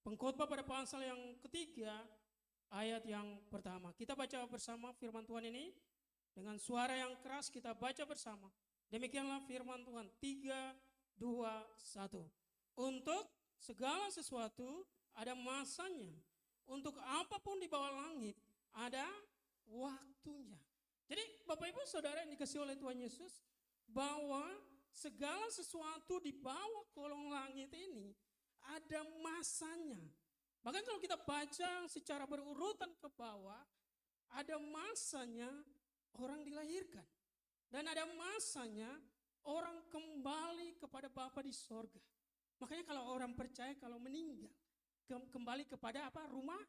Pengkhotbah pada pasal yang ketiga, ayat yang pertama. Kita baca bersama firman Tuhan ini dengan suara yang keras kita baca bersama. Demikianlah firman Tuhan. 3, 2, 1. Untuk segala sesuatu ada masanya. Untuk apapun di bawah langit ada waktunya. Jadi Bapak Ibu Saudara yang dikasihi oleh Tuhan Yesus, bahwa segala sesuatu di bawah kolong langit ini ada masanya. Bahkan kalau kita baca secara berurutan ke bawah, ada masanya orang dilahirkan. Dan ada masanya orang kembali kepada Bapa di sorga. Makanya kalau orang percaya kalau meninggal, kembali kepada apa? Rumah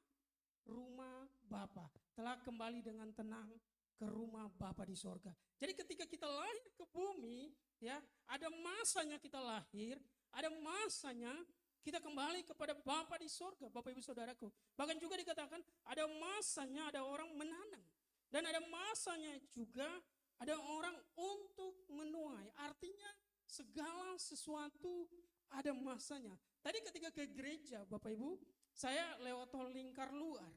Bapa. Telah kembali dengan tenang ke rumah Bapa di sorga. Jadi ketika kita lahir ke bumi, ya, ada masanya kita lahir, ada masanya kita kembali kepada Bapa di sorga, Bapak Ibu Saudaraku. Bahkan juga dikatakan ada masanya ada orang menanam. Dan ada masanya juga ada orang untuk menuai. Artinya segala sesuatu ada masanya. Tadi ketika ke gereja Bapak Ibu, saya lewat tol lingkar luar.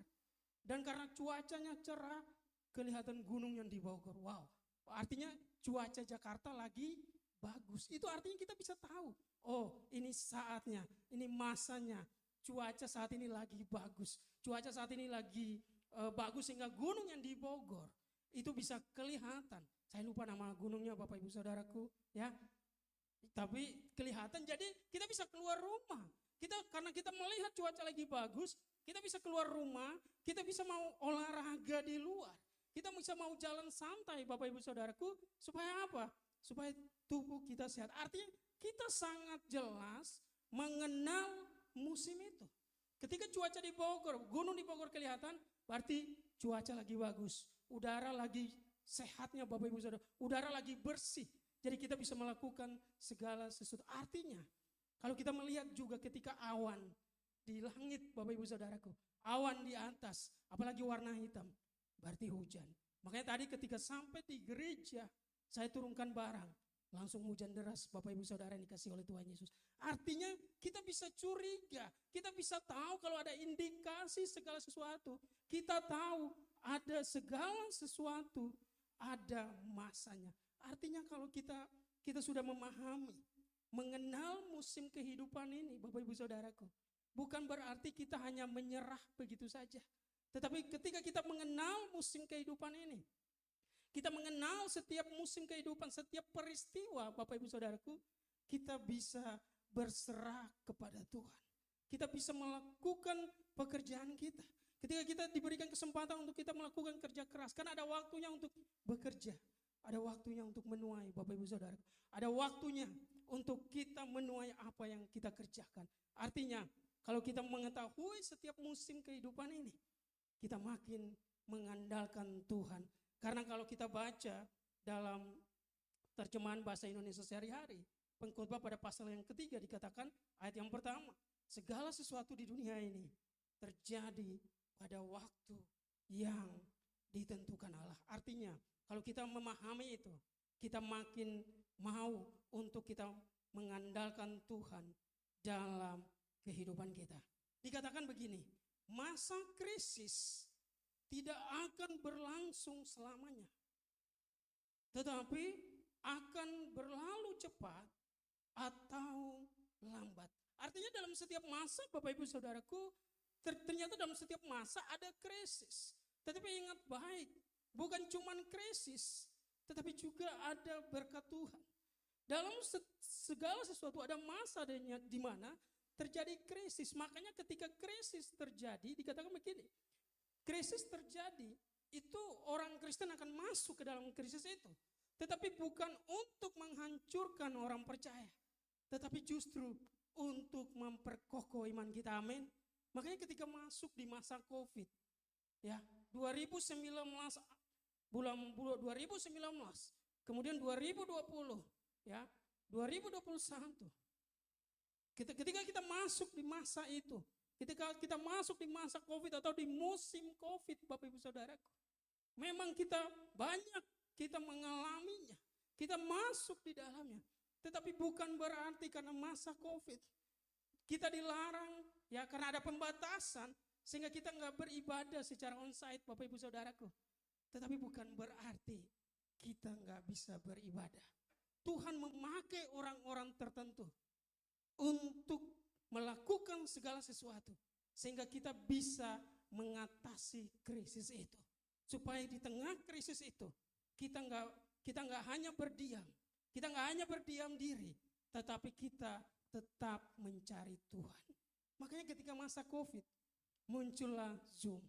Dan karena cuacanya cerah, kelihatan gunung yang di Bogor. Wow, artinya cuaca Jakarta lagi bagus. Itu artinya kita bisa tahu, oh ini saatnya, ini masanya. Cuaca saat ini lagi bagus. Cuaca saat ini lagi bagus sehingga gunung yang di Bogor itu bisa kelihatan. Saya lupa nama gunungnya Bapak Ibu Saudaraku, ya. Tapi kelihatan, jadi kita bisa keluar rumah. Karena kita melihat cuaca lagi bagus, kita bisa keluar rumah, kita bisa mau olahraga di luar. Kita bisa mau jalan santai Bapak Ibu Saudaraku, supaya apa? Supaya tubuh kita sehat. Artinya kita sangat jelas mengenal musim itu. Ketika cuaca di Bogor, gunung di Bogor kelihatan, berarti cuaca lagi bagus. Udara lagi sehatnya Bapak Ibu Saudara. Udara lagi bersih. Jadi kita bisa melakukan segala sesuatu. Artinya, kalau kita melihat juga ketika awan di langit Bapak Ibu Saudaraku. Awan di atas, apalagi warna hitam. Berarti hujan. Makanya tadi ketika sampai di gereja, saya turunkan barang. Langsung hujan deras Bapak Ibu Saudara yang dikasih oleh Tuhan Yesus. Artinya kita bisa curiga. Kita bisa tahu kalau ada indikasi segala sesuatu. Kita tahu ada segala sesuatu. Ada masanya. Artinya kalau kita sudah memahami. Mengenal musim kehidupan ini Bapak Ibu Saudaraku. Bukan berarti kita hanya menyerah begitu saja. Tetapi ketika kita mengenal musim kehidupan ini, kita mengenal setiap musim kehidupan, setiap peristiwa Bapak Ibu Saudaraku, kita bisa berserah kepada Tuhan. Kita bisa melakukan pekerjaan kita. Ketika kita diberikan kesempatan untuk kita melakukan kerja keras, kan ada waktunya untuk bekerja. Ada waktunya untuk menuai Bapak Ibu Saudaraku. Ada waktunya untuk kita menuai apa yang kita kerjakan. Artinya kalau kita mengetahui setiap musim kehidupan ini, kita makin mengandalkan Tuhan. Karena kalau kita baca dalam terjemahan bahasa Indonesia sehari-hari, pengkhotbah pada pasal yang ketiga dikatakan ayat yang pertama, segala sesuatu di dunia ini terjadi pada waktu yang ditentukan Allah. Artinya kalau kita memahami itu, kita makin mau untuk kita mengandalkan Tuhan dalam kehidupan kita. Dikatakan begini, masa krisis tidak akan berlangsung selamanya. Tetapi akan berlalu cepat atau lambat. Artinya dalam setiap masa Bapak Ibu Saudaraku, ternyata dalam setiap masa ada krisis. Tetapi ingat baik, bukan cuma krisis, tetapi juga ada berkat Tuhan. Dalam segala sesuatu ada masa di mana terjadi krisis. Makanya ketika krisis terjadi dikatakan begini. Krisis terjadi itu orang Kristen akan masuk ke dalam krisis itu. Tetapi bukan untuk menghancurkan orang percaya. Tetapi justru untuk memperkokoh iman kita. Amin. Makanya ketika masuk di masa COVID. Ya 2019 bulan 2019. Kemudian 2020. Ya 2021. Ketika kita masuk di masa itu, ketika kita masuk di masa COVID atau di musim COVID Bapak Ibu Saudaraku, memang kita mengalaminya, kita masuk di dalamnya. Tetapi bukan berarti karena masa COVID, Kita dilarang ya karena ada pembatasan sehingga kita nggak beribadah secara onsite Bapak Ibu Saudaraku. Tetapi bukan berarti kita nggak bisa beribadah. Tuhan memakai orang-orang tertentu untuk melakukan segala sesuatu sehingga kita bisa mengatasi krisis itu. Supaya di tengah krisis itu kita nggak hanya berdiam, kita nggak hanya berdiam diri, tetapi kita tetap mencari Tuhan. Makanya ketika masa COVID muncullah Zoom.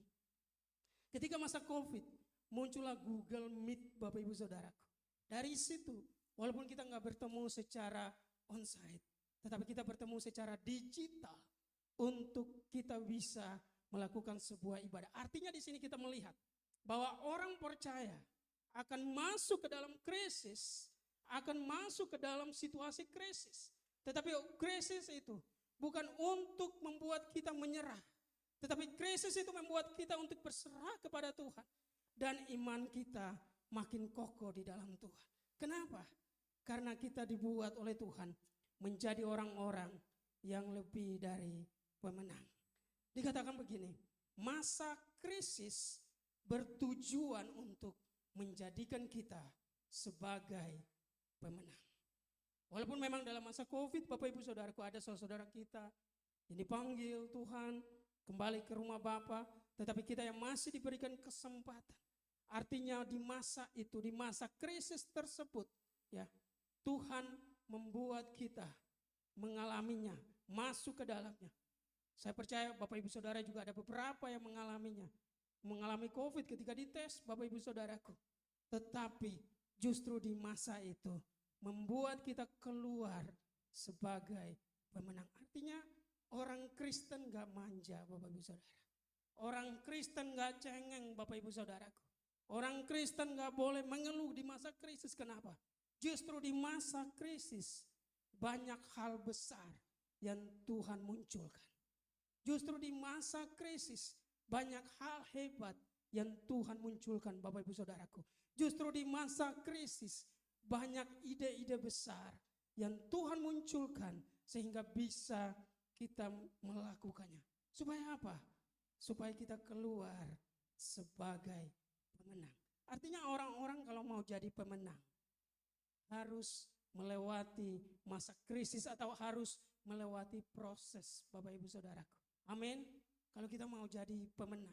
Ketika masa COVID muncullah Google Meet Bapak Ibu Saudaraku. Dari situ walaupun kita nggak bertemu secara onsite, tetapi kita bertemu secara digital untuk kita bisa melakukan sebuah ibadah. Artinya di sini kita melihat bahwa orang percaya akan masuk ke dalam krisis, akan masuk ke dalam situasi krisis. Tetapi krisis itu bukan untuk membuat kita menyerah. Tetapi krisis itu membuat kita untuk berserah kepada Tuhan. Dan iman kita makin kokoh di dalam Tuhan. Kenapa? Karena kita dibuat oleh Tuhan menjadi orang-orang yang lebih dari pemenang. Dikatakan begini, masa krisis bertujuan untuk menjadikan kita sebagai pemenang. Walaupun memang dalam masa COVID, Bapak Ibu Saudaraku, ada saudara-saudara kita yang dipanggil Tuhan kembali ke rumah Bapa, tetapi kita yang masih diberikan kesempatan. Artinya di masa itu, di masa krisis tersebut, ya, Tuhan membuat kita mengalaminya, masuk ke dalamnya. Saya percaya Bapak Ibu Saudara juga ada beberapa yang mengalaminya. Mengalami COVID ketika dites Bapak Ibu Saudaraku. Tetapi justru di masa itu membuat kita keluar sebagai pemenang. Artinya orang Kristen gak manja Bapak Ibu Saudara. Orang Kristen gak cengeng Bapak Ibu Saudaraku. Orang Kristen gak boleh mengeluh di masa krisis. Kenapa? Justru di masa krisis banyak hal besar yang Tuhan munculkan. Justru di masa krisis banyak hal hebat yang Tuhan munculkan Bapak Ibu Saudaraku. Justru di masa krisis banyak ide-ide besar yang Tuhan munculkan sehingga bisa kita melakukannya. Supaya apa? Supaya kita keluar sebagai pemenang. Artinya orang-orang kalau mau jadi pemenang harus melewati masa krisis atau harus melewati proses Bapak Ibu Saudaraku. Amin. Kalau kita mau jadi pemenang,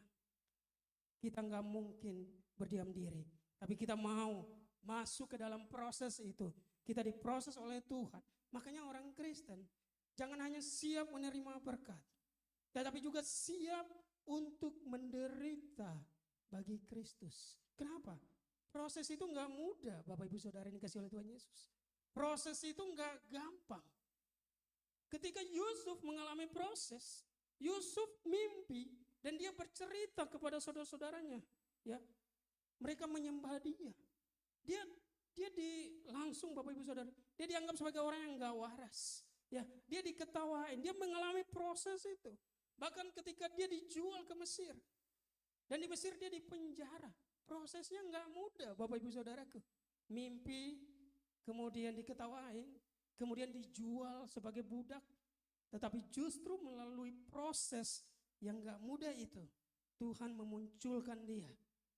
kita nggak mungkin berdiam diri. Tapi kita mau masuk ke dalam proses itu. Kita diproses oleh Tuhan. Makanya orang Kristen jangan hanya siap menerima berkat, tetapi juga siap untuk menderita bagi Kristus. Kenapa? Proses itu nggak mudah, Bapak Ibu Saudara yang dikasih oleh Tuhan Yesus. Proses itu nggak gampang. Ketika Yusuf mengalami proses, Yusuf mimpi dan dia bercerita kepada saudara-saudaranya. Ya, mereka menyembah dia. Dia langsung Bapak Ibu Saudara, dia dianggap sebagai orang yang nggak waras. Ya, dia diketawain, dia mengalami proses itu. Bahkan ketika dia dijual ke Mesir dan di Mesir dia dipenjara. Prosesnya nggak mudah Bapak Ibu Saudaraku. Mimpi, kemudian diketawain, kemudian dijual sebagai budak. Tetapi justru melalui proses yang gak mudah itu, Tuhan memunculkan dia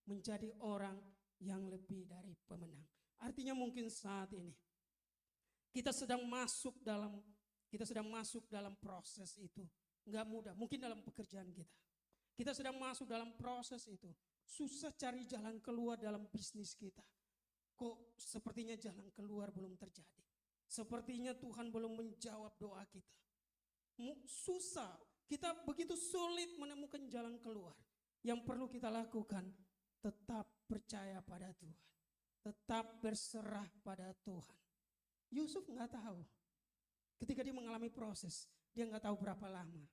menjadi orang yang lebih dari pemenang. Artinya mungkin saat ini kita sedang masuk dalam proses itu. Gak mudah, mungkin dalam pekerjaan kita. Kita sedang masuk dalam proses itu. Susah cari jalan keluar dalam bisnis kita. Kok sepertinya jalan keluar belum terjadi. Sepertinya Tuhan belum menjawab doa kita. Susah, kita begitu sulit menemukan jalan keluar. Yang perlu kita lakukan, tetap percaya pada Tuhan. Tetap berserah pada Tuhan. Yusuf nggak tahu. Ketika dia mengalami proses, dia nggak tahu berapa lama.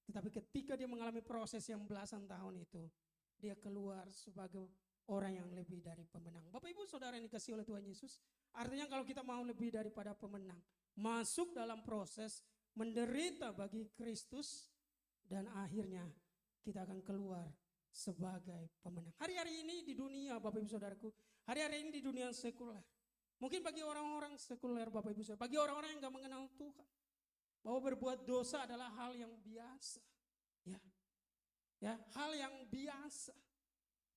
Tetapi ketika dia mengalami proses yang belasan tahun itu, dia keluar sebagai orang yang lebih dari pemenang. Bapak Ibu Saudara yang dikasihi oleh Tuhan Yesus, artinya kalau kita mau lebih daripada pemenang, masuk dalam proses, menderita bagi Kristus, dan akhirnya kita akan keluar sebagai pemenang. Hari-hari ini di dunia Bapak Ibu Saudaraku, hari-hari ini di dunia sekuler, mungkin bagi orang-orang sekuler Bapak Ibu Saudara, bagi orang-orang yang gak mengenal Tuhan, bahwa berbuat dosa adalah hal yang biasa. Ya, ya, hal yang biasa.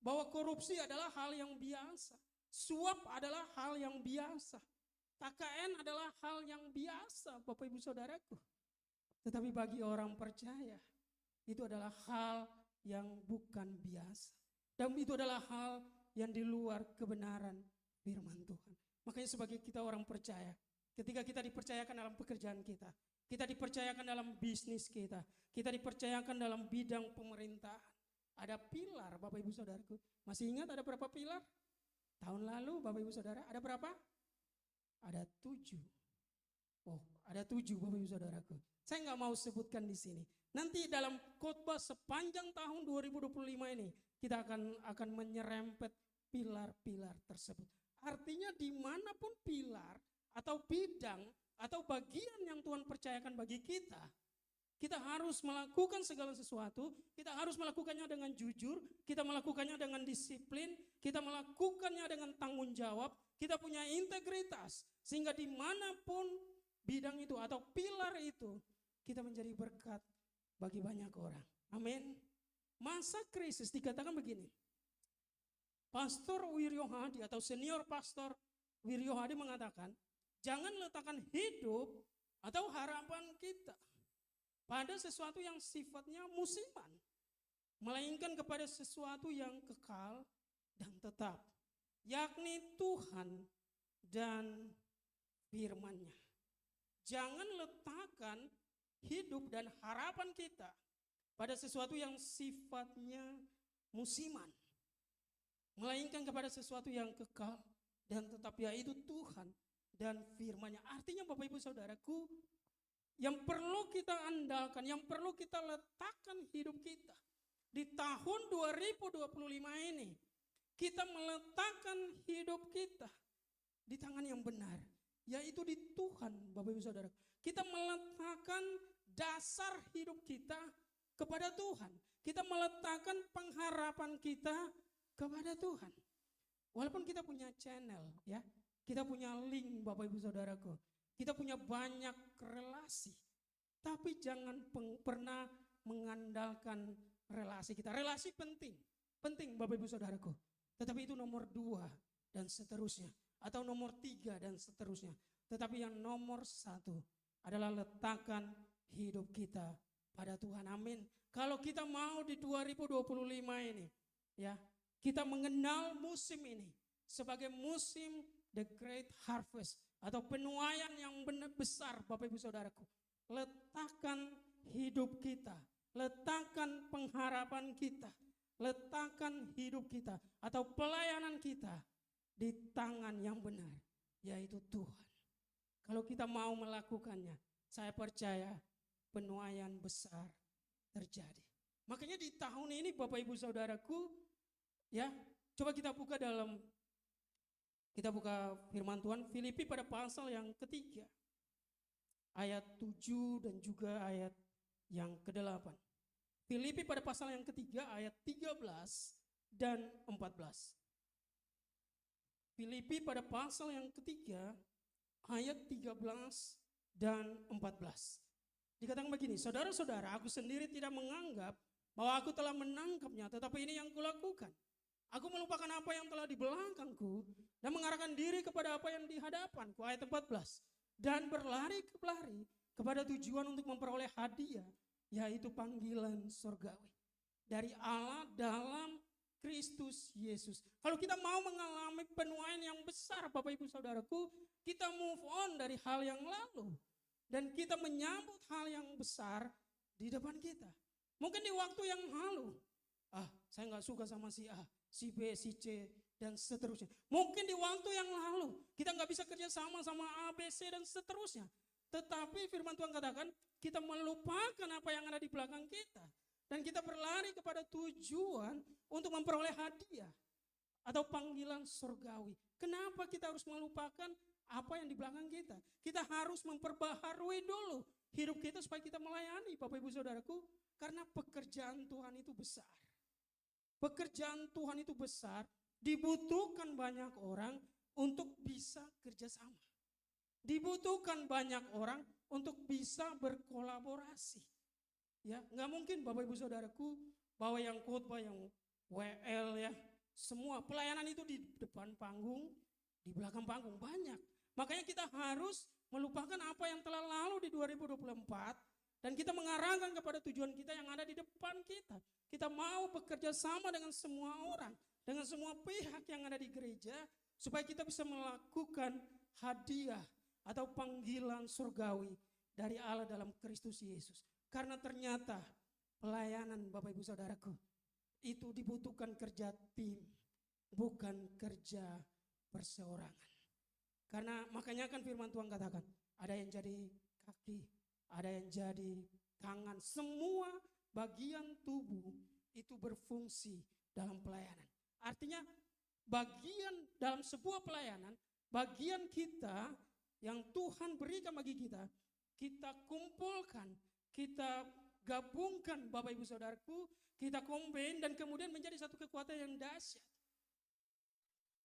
Bahwa korupsi adalah hal yang biasa. Suap adalah hal yang biasa. KKN adalah hal yang biasa, Bapak Ibu Saudaraku. Tetapi bagi orang percaya, itu adalah hal yang bukan biasa. Dan itu adalah hal yang di luar kebenaran firman Tuhan. Makanya sebagai kita orang percaya, ketika kita dipercayakan dalam pekerjaan kita dipercayakan dalam bisnis kita dipercayakan dalam bidang pemerintahan. Ada pilar, Bapak Ibu Saudaraku. Masih ingat ada berapa pilar? Tahun lalu Bapak Ibu Saudara, ada berapa? Ada 7. Oh, ada 7 Bapak Ibu Saudaraku. Saya nggak mau sebutkan di sini. Nanti dalam khotbah sepanjang tahun 2025 ini, kita akan menyerempet pilar-pilar tersebut. Artinya dimanapun pilar atau bidang atau bagian yang Tuhan percayakan bagi kita harus melakukan segala sesuatu, kita harus melakukannya dengan jujur, kita melakukannya dengan disiplin, kita melakukannya dengan tanggung jawab, kita punya integritas, sehingga dimanapun bidang itu atau pilar itu, kita menjadi berkat bagi banyak orang. Amin. Masa krisis dikatakan begini, Pastor Wiryo Hadi atau senior pastor Wiryo Hadi mengatakan, jangan letakkan hidup atau harapan kita pada sesuatu yang sifatnya musiman, melainkan kepada sesuatu yang kekal dan tetap, yakni Tuhan dan firman-Nya. Jangan letakkan hidup dan harapan kita pada sesuatu yang sifatnya musiman, melainkan kepada sesuatu yang kekal dan tetap, yaitu Tuhan dan firman-Nya. Artinya Bapak Ibu Saudaraku, yang perlu kita andalkan, yang perlu kita letakkan hidup kita di tahun 2025 ini, kita meletakkan hidup kita di tangan yang benar, yaitu di Tuhan. Bapak Ibu Saudara, kita meletakkan dasar hidup kita kepada Tuhan, kita meletakkan pengharapan kita kepada Tuhan. Walaupun kita punya channel, ya, kita punya link, Bapak Ibu Saudaraku, kita punya banyak relasi, tapi jangan pernah mengandalkan relasi kita. Relasi penting, penting Bapak Ibu Saudaraku. Tetapi itu nomor 2 dan seterusnya, atau nomor 3 dan seterusnya. Tetapi yang nomor 1 adalah letakkan hidup kita pada Tuhan. Amin. Kalau kita mau di 2025 ini, ya, kita mengenal musim ini sebagai musim the great harvest, atau penuaian yang benar besar, Bapak Ibu Saudaraku. Letakkan hidup kita, letakkan pengharapan kita, letakkan hidup kita atau pelayanan kita di tangan yang benar, yaitu Tuhan. Kalau kita mau melakukannya, saya percaya penuaian besar terjadi. Makanya di tahun ini Bapak Ibu Saudaraku, ya, coba kita buka firman Tuhan Filipi pada pasal yang ketiga, ayat 7 dan juga ayat yang ke-8. Filipi pada pasal yang ketiga ayat 13 dan 14. Filipi pada pasal yang ketiga ayat 13 dan 14. Dikatakan begini, saudara-saudara, aku sendiri tidak menganggap bahwa aku telah menangkapnya, tetapi ini yang kulakukan. Aku melupakan apa yang telah di belakangku dan mengarahkan diri kepada apa yang di hadapanku. Ayat 14. Dan berlari kepada tujuan untuk memperoleh hadiah, yaitu panggilan surgawi dari Allah dalam Kristus Yesus. Kalau kita mau mengalami penuaian yang besar, Bapak Ibu Saudaraku, kita move on dari hal yang lalu dan kita menyambut hal yang besar di depan kita. Mungkin di waktu yang lalu, saya nggak suka sama si A, si B, si C, dan seterusnya. Mungkin di waktu yang lalu kita nggak bisa kerja sama A, B, C, dan seterusnya. Tetapi firman Tuhan katakan kita melupakan apa yang ada di belakang kita. Dan kita berlari kepada tujuan untuk memperoleh hadiah atau panggilan surgawi. Kenapa kita harus melupakan apa yang di belakang kita? Kita harus memperbaharui dulu hidup kita supaya kita melayani, Bapak Ibu Saudaraku. Karena pekerjaan Tuhan itu besar. Pekerjaan Tuhan itu besar, dibutuhkan banyak orang untuk bisa kerjasama. Dibutuhkan banyak orang untuk bisa berkolaborasi. Ya, nggak mungkin Bapak Ibu Saudaraku bahwa yang khotbah, yang WL ya, semua pelayanan itu di depan panggung, di belakang panggung banyak. Makanya kita harus melupakan apa yang telah lalu di 2024 dan kita mengarahkan kepada tujuan kita yang ada di depan kita. Kita mau bekerja sama dengan semua orang, dengan semua pihak yang ada di gereja supaya kita bisa melakukan hadiah atau panggilan surgawi dari Allah dalam Kristus Yesus. Karena ternyata pelayanan Bapak Ibu Saudaraku itu dibutuhkan kerja tim, bukan kerja perseorangan. Karena makanya kan firman Tuhan katakan, ada yang jadi kaki, ada yang jadi tangan, semua bagian tubuh itu berfungsi dalam pelayanan. Artinya bagian dalam sebuah pelayanan, bagian kita yang Tuhan berikan bagi kita, kita kumpulkan, kita gabungkan Bapak Ibu Saudaraku, kita combine dan kemudian menjadi satu kekuatan yang dahsyat.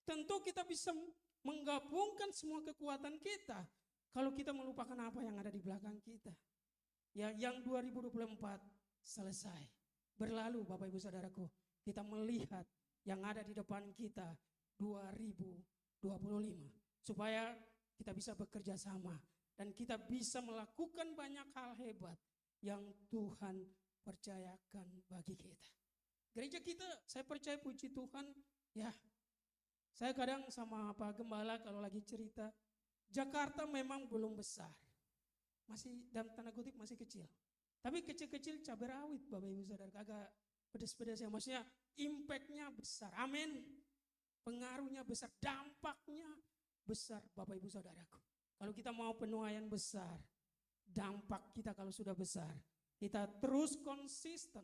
Tentu kita bisa menggabungkan semua kekuatan kita kalau kita melupakan apa yang ada di belakang kita. Ya, yang 2024 selesai, berlalu Bapak Ibu Saudaraku, kita melihat yang ada di depan kita 2025 supaya kita bisa bekerja sama dan kita bisa melakukan banyak hal hebat yang Tuhan percayakan bagi kita. Gereja kita, saya percaya puji Tuhan, ya. Saya kadang sama Pak Gembala kalau lagi cerita, Jakarta memang belum besar. Masih dalam tanda kutip masih kecil. Tapi kecil-kecil cabai rawit Bapak Ibu Saudara, agak pedas-pedas ya. Maksudnya impactnya besar. Amin. Pengaruhnya besar, dampaknya besar Bapak Ibu Saudaraku. Kalau kita mau penuaian besar, dampak kita kalau sudah besar, kita terus konsisten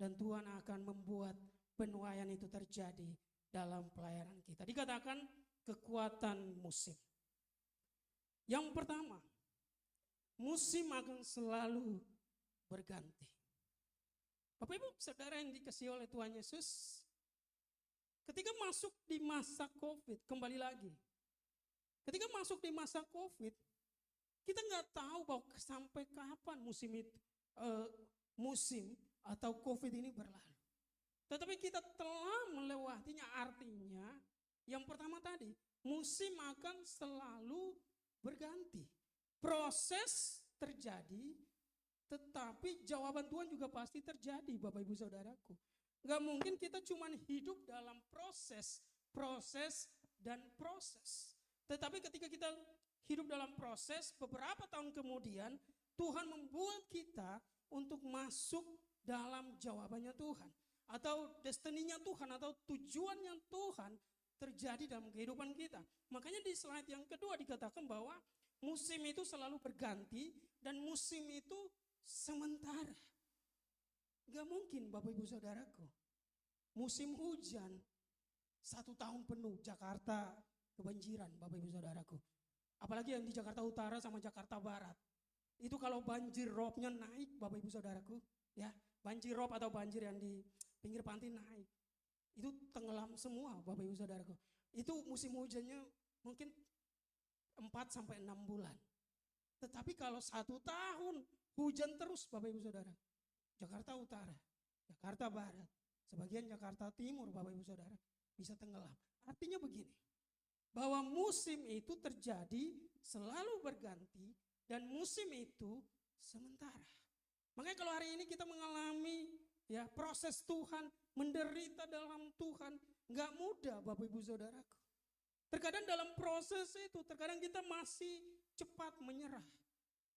dan Tuhan akan membuat penuaian itu terjadi dalam pelayanan kita. Dikatakan kekuatan musim. Yang pertama, musim akan selalu berganti. Bapak Ibu Saudara yang dikasihi oleh Tuhan Yesus, ketika masuk di masa COVID, kembali lagi. Ketika masuk di masa COVID, kita nggak tahu bahwa sampai kapan musim atau COVID ini berlalu. Tetapi kita telah melewatinya, artinya yang pertama tadi, musim akan selalu berganti. Proses terjadi, tetapi jawaban Tuhan juga pasti terjadi Bapak Ibu Saudaraku. Gak mungkin kita cuma hidup dalam proses dan proses. Tetapi ketika kita hidup dalam proses, beberapa tahun kemudian Tuhan membuat kita untuk masuk dalam jawabannya Tuhan. Atau destininya Tuhan, atau tujuannya Tuhan terjadi dalam kehidupan kita. Makanya di slide yang kedua dikatakan bahwa musim itu selalu berganti dan musim itu sementara. Gak mungkin Bapak Ibu Saudaraku, musim hujan 1 tahun penuh Jakarta kebanjiran Bapak Ibu Saudaraku. Apalagi yang di Jakarta Utara sama Jakarta Barat. Itu kalau banjir roobnya naik Bapak Ibu Saudaraku, ya, banjir rob atau banjir yang di pinggir pantai naik. Itu tenggelam semua Bapak Ibu Saudaraku. Itu musim hujannya mungkin 4 sampai 6 bulan. Tetapi kalau 1 tahun hujan terus Bapak Ibu Saudara. Jakarta Utara, Jakarta Barat, sebagian Jakarta Timur Bapak Ibu Saudara bisa tenggelam. Artinya begini, bahwa musim itu terjadi selalu berganti dan musim itu sementara. Makanya kalau hari ini kita mengalami ya proses Tuhan, menderita dalam Tuhan, nggak mudah Bapak Ibu Saudaraku. Terkadang dalam proses itu, terkadang kita masih cepat menyerah.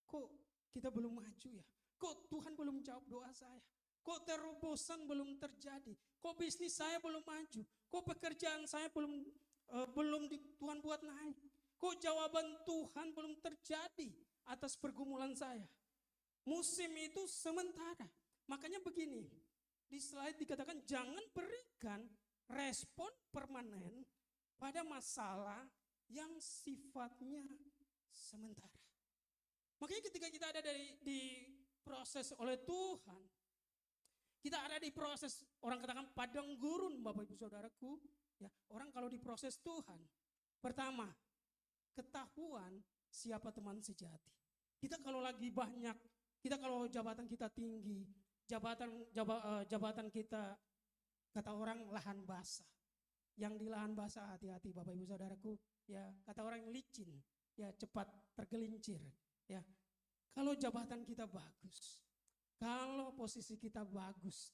Kok kita belum maju ya? Kok Tuhan belum jawab doa saya? Kok terobosan belum terjadi? Kok bisnis saya belum maju? Kok pekerjaan saya belum Tuhan buat naik? Kok jawaban Tuhan belum terjadi atas pergumulan saya? Musim itu sementara. Makanya begini, di slide dikatakan jangan berikan respon permanen pada masalah yang sifatnya sementara. Makanya ketika kita ada di proses oleh Tuhan, kita ada di proses, orang katakan padang gurun Bapak Ibu Saudaraku. Ya, orang kalau diproses Tuhan, pertama, ketahuan siapa teman sejati. Kita kalau lagi banyak, kita kalau jabatan kita tinggi, jabatan kita kata orang lahan basah. Yang di lahan basah hati-hati Bapak Ibu Saudaraku, ya kata orang licin, ya cepat tergelincir, ya. Kalau jabatan kita bagus, kalau posisi kita bagus,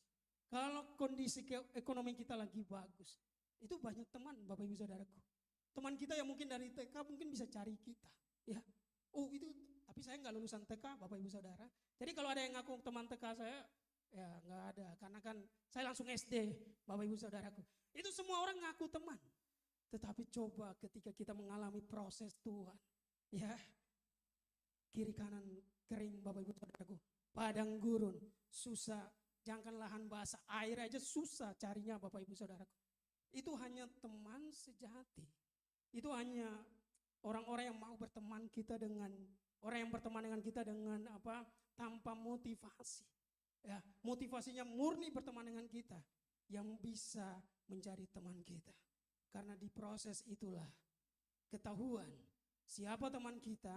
kalau kondisi ekonomi kita lagi bagus, itu banyak teman Bapak Ibu Saudaraku. Teman kita yang mungkin dari TK mungkin bisa cari kita, ya. Oh itu, tapi saya nggak lulusan TK Bapak Ibu Saudara. Jadi kalau ada yang ngaku teman TK saya, ya nggak ada, karena kan saya langsung SD Bapak Ibu Saudaraku. Itu semua orang ngaku teman. Tetapi coba ketika kita mengalami proses Tuhan, ya kiri kanan kering Bapak Ibu Saudaraku, padang gurun, susah, jangan lahan basah, air aja susah carinya Bapak Ibu Saudaraku. Itu hanya teman sejati. Itu hanya orang-orang yang mau berteman kita dengan orang yang berteman dengan kita dengan apa? Tanpa motivasi. Ya, motivasinya murni berteman dengan kita yang bisa menjadi teman kita. Karena di proses itulah ketahuan siapa teman kita,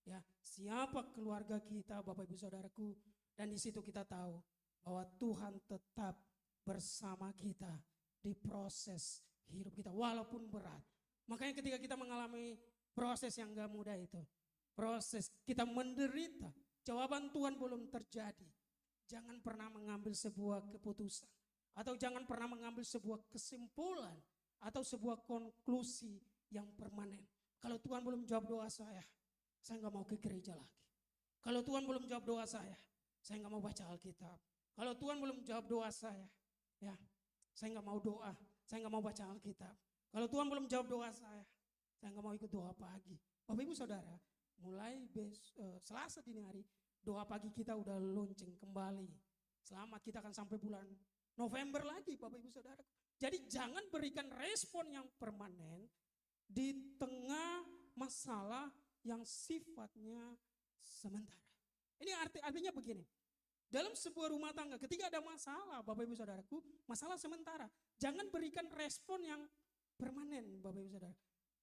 ya, siapa keluarga kita, Bapak Ibu Saudaraku, dan di situ kita tahu bahwa Tuhan tetap bersama kita di proses hidup kita walaupun berat. Makanya ketika kita mengalami proses yang gak mudah itu, proses kita menderita, jawaban Tuhan belum terjadi. Jangan pernah mengambil sebuah keputusan atau jangan pernah mengambil sebuah kesimpulan atau sebuah konklusi yang permanen. Kalau Tuhan belum jawab doa saya nggak mau ke gereja lagi. Kalau Tuhan belum jawab doa saya nggak mau baca Alkitab. Kalau Tuhan belum jawab doa saya nggak mau doa, saya nggak mau baca Alkitab. Kalau Tuhan belum jawab doa saya nggak mau ikut doa pagi. Bapak Ibu Saudara, mulai Selasa dini hari, doa pagi kita udah launching kembali. Selamat, kita akan sampai bulan November lagi Bapak Ibu Saudara. Jadi jangan berikan respon yang permanen di tengah masalah yang sifatnya sementara. Ini artinya begini. Dalam sebuah rumah tangga ketika ada masalah Bapak Ibu Saudaraku, masalah sementara. Jangan berikan respon yang permanen Bapak Ibu Saudara.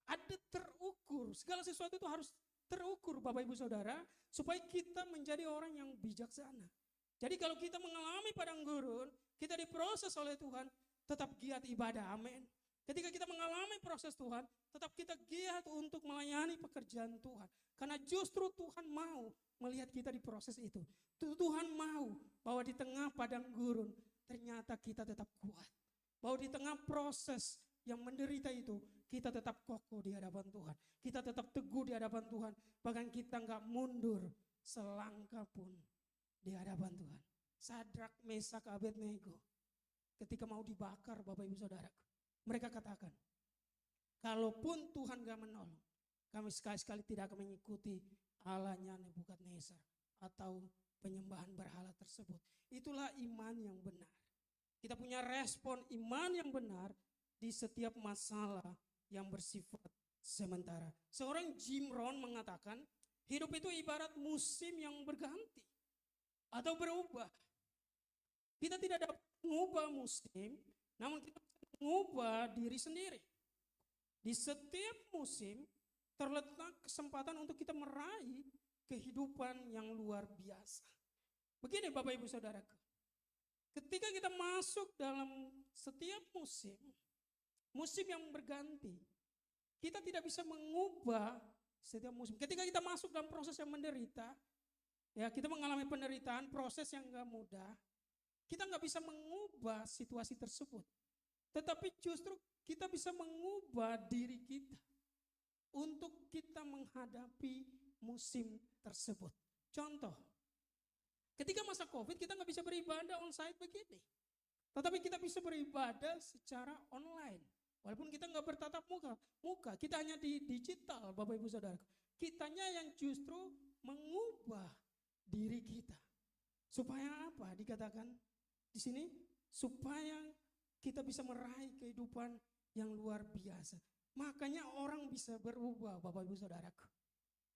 Ada terukur, segala sesuatu itu harus terukur Bapak Ibu Saudara supaya kita menjadi orang yang bijaksana. Jadi kalau kita mengalami padang gurun, kita diproses oleh Tuhan, tetap giat ibadah, amin. Ketika kita mengalami proses Tuhan, tetap kita giat untuk melayani pekerjaan Tuhan. Karena justru Tuhan mau melihat kita di proses itu. Tuhan mau bahwa di tengah padang gurun, ternyata kita tetap kuat. Bahwa di tengah proses yang menderita itu, kita tetap kokoh di hadapan Tuhan. Kita tetap teguh di hadapan Tuhan. Bahkan kita nggak mundur selangkah pun di hadapan Tuhan. Sadrak, Mesak, Abednego ketika mau dibakar Bapak Ibu Saudaraku, mereka katakan, kalaupun Tuhan gak menolong, kami sekali-sekali tidak akan mengikuti Allahnya Nebukadnezar atau penyembahan berhala tersebut. Itulah iman yang benar. Kita punya respon iman yang benar di setiap masalah yang bersifat sementara. Seorang Jim Rohn mengatakan, hidup itu ibarat musim yang berganti atau berubah. Kita tidak dapat mengubah musim, namun kita bisa mengubah diri sendiri. Di setiap musim terletak kesempatan untuk kita meraih kehidupan yang luar biasa. Begini Bapak Ibu Saudaraku, ketika kita masuk dalam setiap musim, musim yang berganti, kita tidak bisa mengubah setiap musim. Ketika kita masuk dalam proses yang menderita, ya kita mengalami penderitaan, proses yang gak mudah, kita nggak bisa mengubah situasi tersebut. Tetapi justru kita bisa mengubah diri kita untuk kita menghadapi musim tersebut. Contoh, ketika masa COVID kita nggak bisa beribadah onsite begini. Tetapi kita bisa beribadah secara online. Walaupun kita nggak bertatap muka, kita hanya di digital Bapak Ibu Saudara. Kitanya yang justru mengubah diri kita. Supaya apa? Dikatakan di sini supaya kita bisa meraih kehidupan yang luar biasa. Makanya orang bisa berubah Bapak Ibu Saudaraku.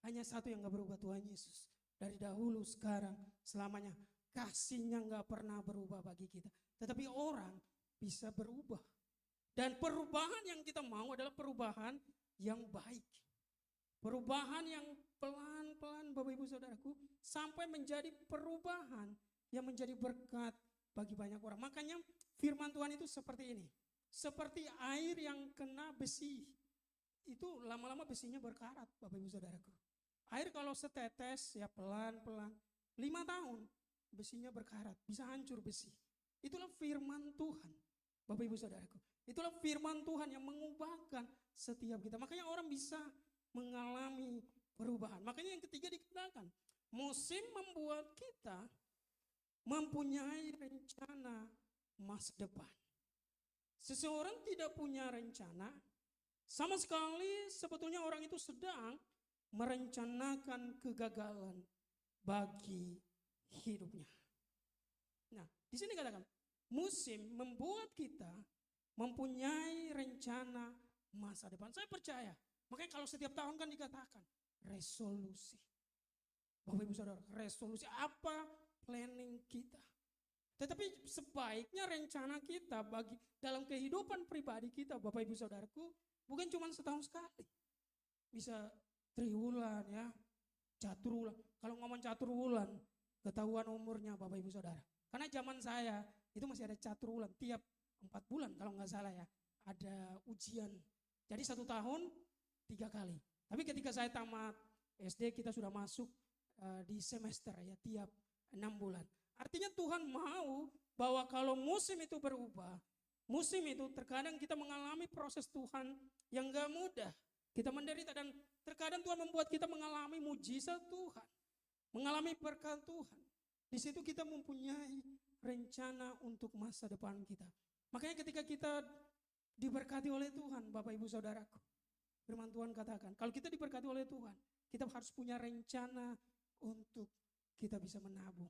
Hanya satu yang gak berubah, Tuhan Yesus. Dari dahulu, sekarang, selamanya. Kasihnya gak pernah berubah bagi kita. Tetapi orang bisa berubah. Dan perubahan yang kita mau adalah perubahan yang baik. Perubahan yang pelan-pelan Bapak Ibu Saudaraku sampai menjadi perubahan yang menjadi berkat bagi banyak orang. Makanya firman Tuhan itu seperti ini. Seperti air yang kena besi. Itu lama-lama besinya berkarat Bapak Ibu Saudaraku. Air kalau setetes ya pelan-pelan 5 tahun besinya berkarat, bisa hancur besi. Itulah firman Tuhan Bapak Ibu Saudaraku. Itulah firman Tuhan yang mengubahkan setiap kita. Makanya orang bisa mengalami perubahan. Makanya yang ketiga dikatakan, musim membuat kita mempunyai rencana masa depan. Seseorang tidak punya rencana, sama sekali sebetulnya orang itu sedang merencanakan kegagalan bagi hidupnya. Nah, di sini katakan, musim membuat kita mempunyai rencana masa depan. Saya percaya, makanya kalau setiap tahun kan dikatakan resolusi. Bapak Ibu Saudara, resolusi apa planning kita. Tetapi sebaiknya rencana kita bagi dalam kehidupan pribadi kita, Bapak Ibu Saudaraku, bukan cuma setahun sekali. Bisa triwulan ya, caturwulan. Kalau ngomong caturwulan, ketahuan umurnya Bapak Ibu Saudara. Karena zaman saya itu masih ada caturwulan, tiap 4 bulan kalau nggak salah ya, ada ujian. Jadi 1 tahun 3 kali. Tapi ketika saya tamat SD kita sudah masuk di semester ya, tiap 6 bulan. Artinya Tuhan mau bahwa kalau musim itu berubah, musim itu terkadang kita mengalami proses Tuhan yang gak mudah. Kita menderita dan terkadang Tuhan membuat kita mengalami mujizat Tuhan, mengalami berkat Tuhan. Di situ kita mempunyai rencana untuk masa depan kita. Makanya ketika kita diberkati oleh Tuhan, Bapak Ibu Saudaraku, firman Tuhan katakan, kalau kita diberkati oleh Tuhan, kita harus punya rencana untuk kita bisa menabung.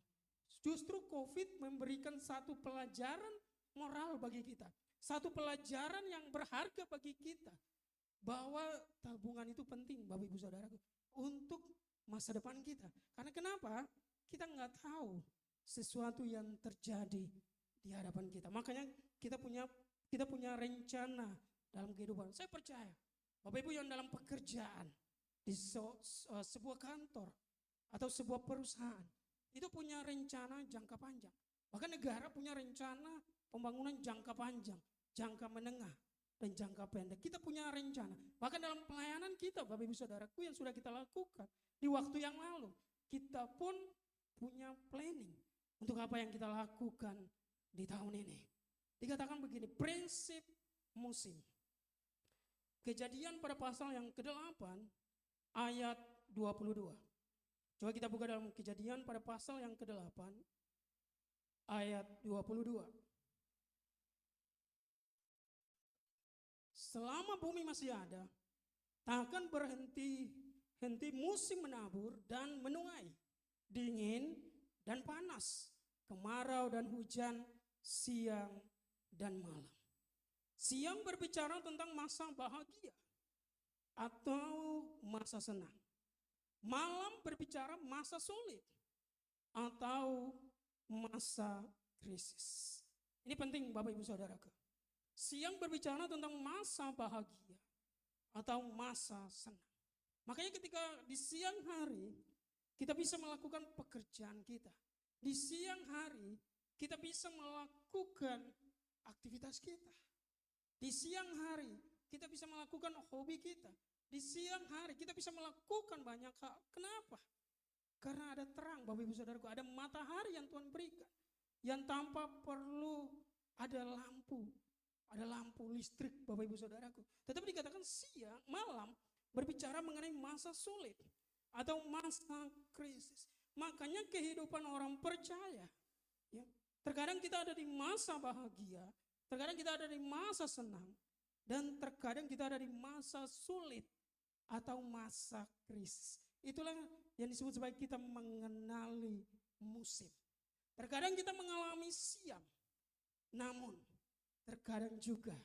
Justru COVID memberikan satu pelajaran moral bagi kita. Satu pelajaran yang berharga bagi kita. Bahwa tabungan itu penting Bapak Ibu Saudaraku. Untuk masa depan kita. Karena kenapa? Kita nggak tahu sesuatu yang terjadi di hadapan kita. Makanya kita punya rencana dalam kehidupan. Saya percaya Bapak Ibu yang dalam pekerjaan di sebuah kantor atau sebuah perusahaan itu punya rencana jangka panjang. Bahkan negara punya rencana pembangunan jangka panjang, jangka menengah, dan jangka pendek. Kita punya rencana. Bahkan dalam pelayanan kita, Bapak Ibu Saudaraku yang sudah kita lakukan di waktu yang lalu, kita pun punya planning untuk apa yang kita lakukan di tahun ini. Dikatakan begini, prinsip musim. Kejadian pada pasal yang ke-8 ayat 22. Coba kita buka dalam Kejadian pada pasal yang ke-8 ayat 22. Selama bumi masih ada, tak akan berhenti musim menabur dan menuai, dingin dan panas, kemarau dan hujan, siang dan malam. Siang berbicara tentang masa bahagia atau masa senang. Malam berbicara masa sulit atau masa krisis. Ini penting Bapak Ibu Saudaraku. Siang berbicara tentang masa bahagia atau masa senang. Makanya ketika di siang hari kita bisa melakukan pekerjaan kita. Di siang hari kita bisa melakukan aktivitas kita. Di siang hari kita bisa melakukan hobi kita. Di siang hari kita bisa melakukan banyak hal. Kenapa? Karena ada terang Bapak Ibu Saudaraku, ada matahari yang Tuhan berikan. Yang tanpa perlu ada lampu listrik Bapak Ibu Saudaraku. Tetapi dikatakan siang, malam berbicara mengenai masa sulit atau masa krisis. Makanya kehidupan orang percaya, ya, terkadang kita ada di masa bahagia, terkadang kita ada di masa senang, dan terkadang kita ada di masa sulit atau masa krisis. Itulah yang disebut sebagai kita mengenali musim. Terkadang kita mengalami siang, namun terkadang juga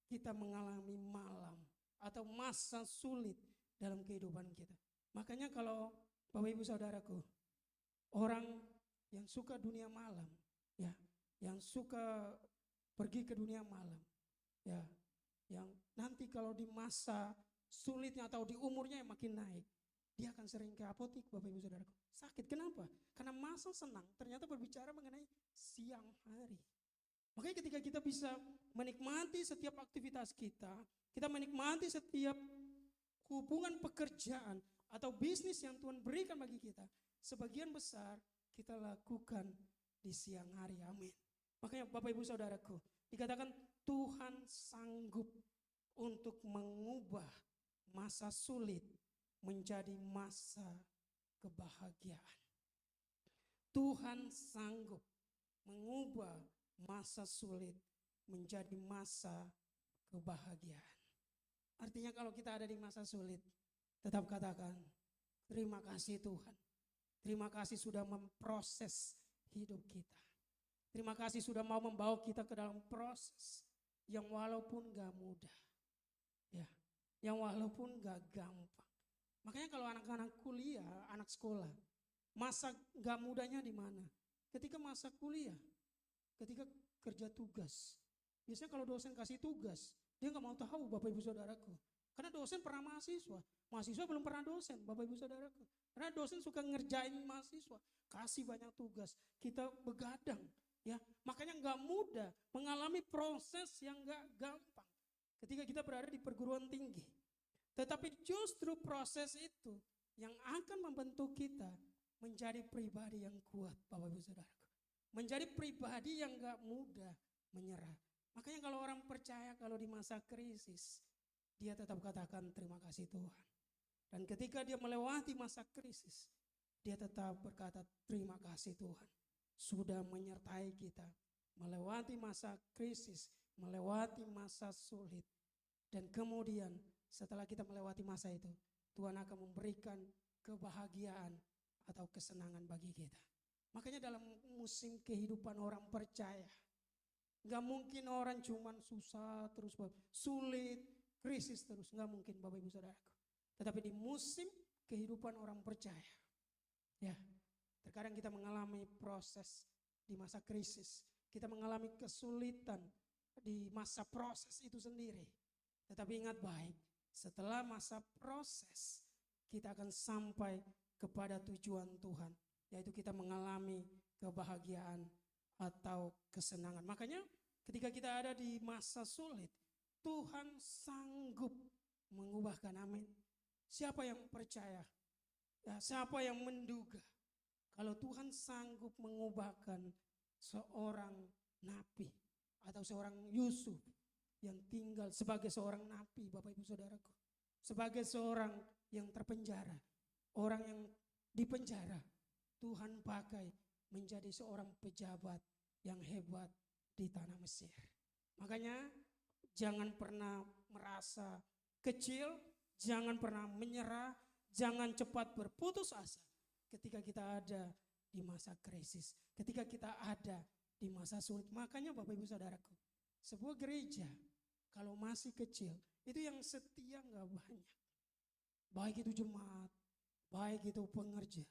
kita mengalami malam atau masa sulit dalam kehidupan kita. Makanya kalau Bapak Ibu Saudaraku, orang yang suka dunia malam, ya, yang suka pergi ke dunia malam, ya, yang nanti kalau di masa sulitnya atau di umurnya yang makin naik, dia akan sering ke apotik, Bapak Ibu Saudaraku. Sakit, kenapa? Karena masa senang ternyata berbicara mengenai siang hari. Makanya ketika kita bisa menikmati setiap aktivitas kita menikmati setiap hubungan pekerjaan atau bisnis yang Tuhan berikan bagi kita, sebagian besar kita lakukan di siang hari. Amin. Makanya Bapak Ibu Saudaraku, dikatakan Tuhan sanggup untuk mengubah masa sulit menjadi masa kebahagiaan. Tuhan sanggup mengubah masa sulit menjadi masa kebahagiaan. Artinya kalau kita ada di masa sulit, tetap katakan, terima kasih Tuhan. Terima kasih sudah memproses hidup kita. Terima kasih sudah mau membawa kita ke dalam proses yang walaupun gak mudah. Ya, yang walaupun gak gampang. Makanya kalau anak-anak kuliah, anak sekolah, masa gak mudahnya di mana? Ketika masa kuliah, ketika kerja tugas. Biasanya kalau dosen kasih tugas, dia gak mau tahu Bapak Ibu Saudaraku. Karena dosen pernah mahasiswa, mahasiswa belum pernah dosen Bapak Ibu Saudaraku. Karena dosen suka ngerjain mahasiswa, kasih banyak tugas, kita begadang. Ya, makanya gak mudah mengalami proses yang gak gampang ketika kita berada di perguruan tinggi. Tetapi justru proses itu yang akan membentuk kita menjadi pribadi yang kuat, Bapak Ibu Saudaraku. Menjadi pribadi yang gak mudah menyerah. Makanya kalau orang percaya kalau di masa krisis, dia tetap katakan terima kasih Tuhan. Dan ketika dia melewati masa krisis, dia tetap berkata terima kasih Tuhan. Sudah menyertai kita melewati masa krisis, melewati masa sulit. Dan kemudian setelah kita melewati masa itu, Tuhan akan memberikan kebahagiaan atau kesenangan bagi kita. Makanya dalam musim kehidupan orang percaya, gak mungkin orang cuman susah terus, sulit, krisis terus. Gak mungkin Bapak Ibu Saudaraku. Tetapi di musim kehidupan orang percaya, ya, terkadang kita mengalami proses di masa krisis. Kita mengalami kesulitan di masa proses itu sendiri. Tetapi ingat baik, setelah masa proses, kita akan sampai kepada tujuan Tuhan. Yaitu kita mengalami kebahagiaan atau kesenangan. Makanya ketika kita ada di masa sulit, Tuhan sanggup mengubahkan, amin. Siapa yang percaya? Ya, siapa yang menduga kalau Tuhan sanggup mengubahkan seorang nabi atau seorang Yusuf yang tinggal sebagai seorang nabi, Bapak Ibu Saudaraku, sebagai seorang yang terpenjara, orang yang dipenjara, Tuhan pakai menjadi seorang pejabat yang hebat di tanah Mesir. Makanya jangan pernah merasa kecil, jangan pernah menyerah, jangan cepat berputus asa ketika kita ada di masa krisis, ketika kita ada di masa sulit. Makanya Bapak Ibu Saudaraku, sebuah gereja kalau masih kecil, itu yang setia gak banyak. Baik itu jemaat, baik itu pengerja.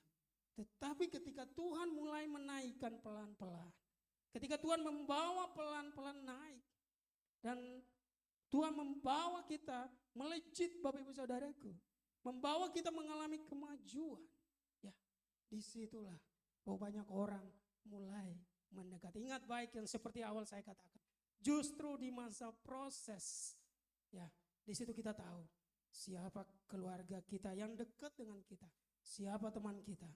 Tetapi ketika Tuhan mulai menaikkan pelan-pelan, ketika Tuhan membawa pelan-pelan naik, dan Tuhan membawa kita melejit Bapak Ibu Saudaraku, membawa kita mengalami kemajuan, ya, disitulah bahwa banyak orang mulai mendekati. Ingat baik yang seperti awal saya katakan, justru di masa proses, ya, di situ kita tahu siapa keluarga kita yang dekat dengan kita, siapa teman kita,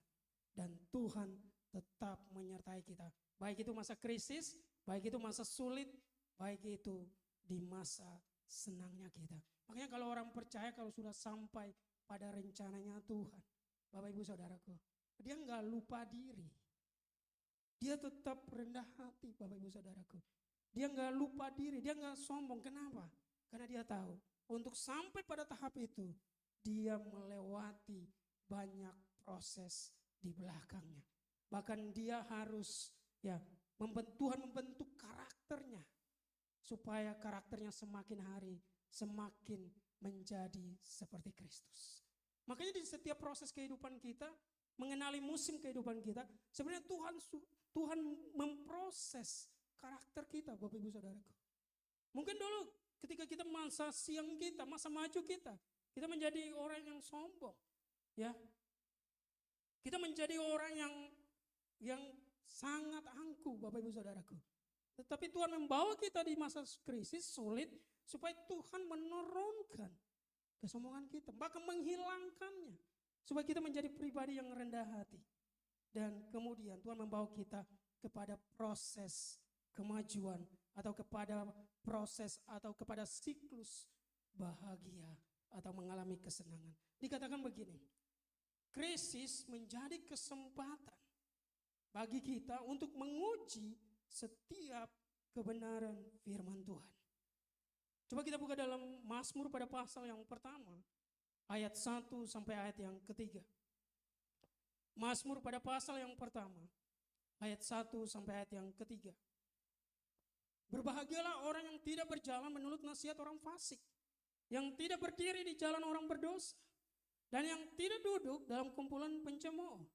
dan Tuhan tetap menyertai kita. Baik itu masa krisis, baik itu masa sulit, baik itu di masa senangnya kita. Makanya kalau orang percaya kalau sudah sampai pada rencananya Tuhan, Bapak Ibu Saudaraku, dia nggak lupa diri. Dia tetap rendah hati, Bapak Ibu Saudaraku. Dia nggak lupa diri, dia nggak sombong. Kenapa? Karena dia tahu untuk sampai pada tahap itu dia melewati banyak proses di belakangnya. Bahkan dia harus, ya, Tuhan membentuk karakternya supaya karakternya semakin hari semakin menjadi seperti Kristus. Makanya di setiap proses kehidupan kita, mengenali musim kehidupan kita, sebenarnya Tuhan memproses karakter kita, Bapak Ibu Saudaraku. Mungkin dulu ketika kita masa siang kita, masa maju kita menjadi orang yang sombong. Ya, kita menjadi orang yang sangat angkuh, Bapak Ibu Saudaraku. Tetapi Tuhan membawa kita di masa krisis sulit supaya Tuhan menurunkan kesombongan kita, bahkan menghilangkannya, supaya kita menjadi pribadi yang rendah hati. Dan kemudian Tuhan membawa kita kepada proses kemajuan atau kepada proses atau kepada siklus bahagia atau mengalami kesenangan. Dikatakan begini, krisis menjadi kesempatan bagi kita untuk menguji setiap kebenaran firman Tuhan. Coba kita buka dalam Mazmur pada pasal yang pertama, ayat 1 sampai ayat yang ketiga. Mazmur pada pasal yang pertama, ayat 1 sampai ayat yang ketiga. Berbahagialah orang yang tidak berjalan menurut nasihat orang fasik, yang tidak berdiri di jalan orang berdosa, dan yang tidak duduk dalam kumpulan pencemooh.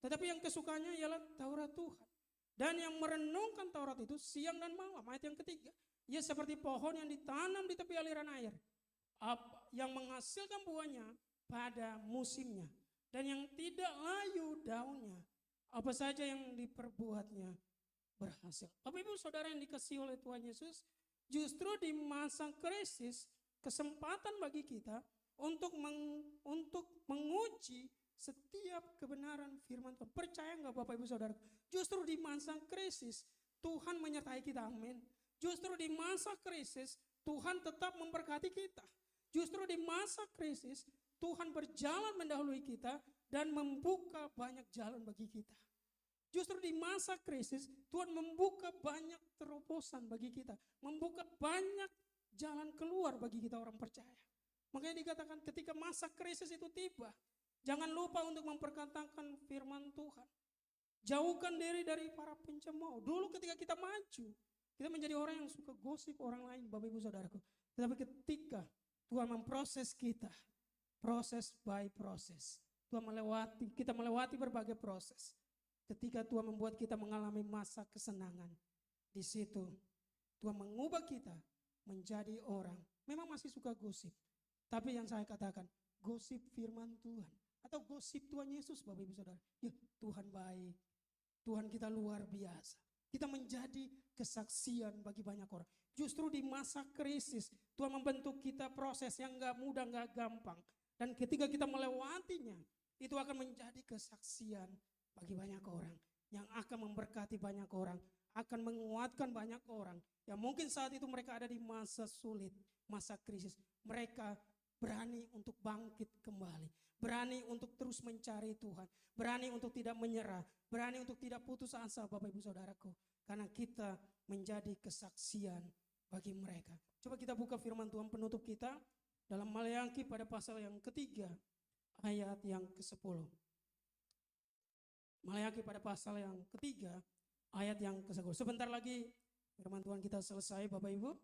Tetapi yang kesukanya ialah Taurat Tuhan. Dan yang merenungkan Taurat itu siang dan malam. Ayat yang ketiga. Ia seperti pohon yang ditanam di tepi aliran air, yang menghasilkan buahnya pada musimnya. Dan yang tidak layu daunnya. Apa saja yang diperbuatnya berhasil. Bapak Ibu Saudara yang dikasihi oleh Tuhan Yesus, justru di masa krisis kesempatan bagi kita untuk menguji setiap kebenaran firman Tuhan. Percaya enggak Bapak Ibu Saudara? Justru di masa krisis Tuhan menyertai kita, amin. Justru di masa krisis Tuhan tetap memberkati kita. Justru di masa krisis Tuhan berjalan mendahului kita dan membuka banyak jalan bagi kita. Justru di masa krisis Tuhan membuka banyak terobosan bagi kita, membuka banyak jalan keluar bagi kita orang percaya. Makanya dikatakan ketika masa krisis itu tiba, jangan lupa untuk memperkatakan firman Tuhan. Jauhkan diri dari para pencemooh. Dulu ketika kita maju, kita menjadi orang yang suka gosip orang lain, Bapak Ibu Saudaraku. Tetapi ketika Tuhan memproses kita, proses by proses, kita melewati berbagai proses. Ketika Tuhan membuat kita mengalami masa kesenangan, di situ Tuhan mengubah kita menjadi orang. Memang masih suka gosip, tapi yang saya katakan gosip firman Tuhan atau gosip Tuhan Yesus, Bapak Ibu Saudara. Ya, Tuhan baik, Tuhan kita luar biasa. Kita menjadi kesaksian bagi banyak orang. Justru di masa krisis Tuhan membentuk kita proses yang gak mudah, gak gampang. Dan ketika kita melewatinya, itu akan menjadi kesaksian bagi banyak orang, yang akan memberkati banyak orang, akan menguatkan banyak orang. Yang mungkin saat itu mereka ada di masa sulit, masa krisis. Mereka berani untuk bangkit kembali, berani untuk terus mencari Tuhan, berani untuk tidak menyerah, berani untuk tidak putus asa, Bapak Ibu Saudaraku. Karena kita menjadi kesaksian bagi mereka. Coba kita buka firman Tuhan penutup kita dalam Maleakhi pada pasal yang ketiga, ayat yang ke-10. Maleakhi pada pasal yang ketiga, ayat yang ke-10. Sebentar lagi firman Tuhan kita selesai, Bapak Ibu.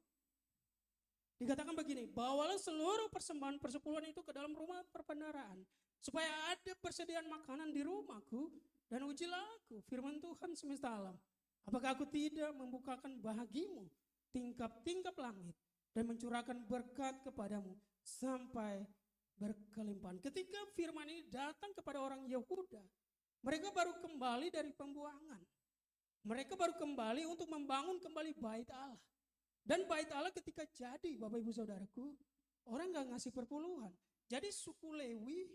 Dikatakan begini, bawalah seluruh persembahan persepuluhan itu ke dalam rumah perbendaharaan, supaya ada persediaan makanan di rumahku, dan ujilah aku, firman Tuhan semesta alam. Apakah aku tidak membukakan bahagimu, tingkap-tingkap langit, dan mencurahkan berkat kepadamu sampai berkelimpahan. Ketika firman ini datang kepada orang Yehuda, mereka baru kembali dari pembuangan. Mereka baru kembali untuk membangun kembali bait Allah. Dan bait Allah ketika jadi, Bapak Ibu Saudaraku, orang gak ngasih perpuluhan. Jadi suku Lewi,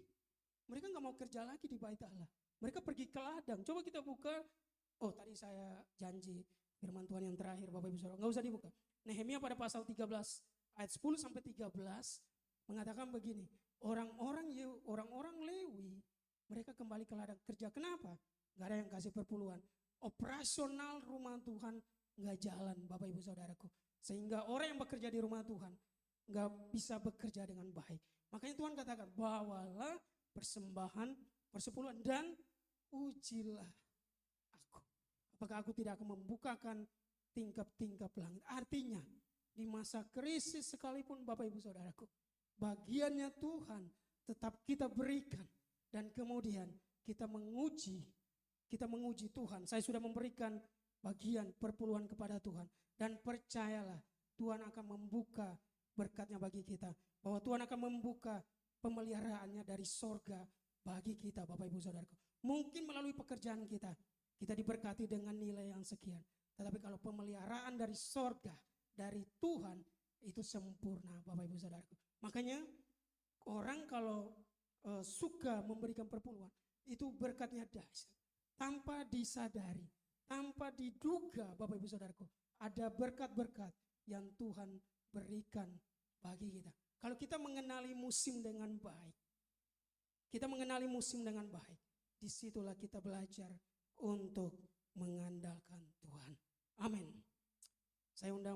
mereka gak mau kerja lagi di bait Allah. Mereka pergi ke ladang. Coba kita buka, tadi saya janji firman Tuhan yang terakhir, Bapak Ibu Saudara. Gak usah dibuka. Nehemia pada pasal 13, ayat 10 sampai 13, mengatakan begini, orang-orang Lewi, mereka kembali ke ladang kerja. Kenapa? Gak ada yang kasih perpuluhan. Operasional rumah Tuhan gak jalan, Bapak Ibu Saudaraku. Sehingga orang yang bekerja di rumah Tuhan gak bisa bekerja dengan baik. Makanya Tuhan katakan, bawalah persembahan persepuluhan dan ujilah aku. Apakah aku tidak akan membukakan tingkap-tingkap langit? Artinya di masa krisis sekalipun, Bapak Ibu Saudaraku, bagiannya Tuhan tetap kita berikan. Dan kemudian kita menguji Tuhan. Saya sudah memberikan bagian perpuluhan kepada Tuhan. Dan percayalah, Tuhan akan membuka berkatnya bagi kita. Bahwa Tuhan akan membuka pemeliharaannya dari sorga bagi kita Bapak Ibu Saudaraku. Mungkin melalui pekerjaan kita diberkati dengan nilai yang sekian. Tetapi kalau pemeliharaan dari sorga, dari Tuhan, itu sempurna Bapak Ibu Saudaraku. Makanya orang kalau suka memberikan perpuluhan, itu berkatnya dahsyat. Tanpa disadari, tanpa diduga Bapak Ibu Saudaraku, ada berkat-berkat yang Tuhan berikan bagi kita. Kalau kita mengenali musim dengan baik, disitulah kita belajar untuk mengandalkan Tuhan. Amin. Saya undang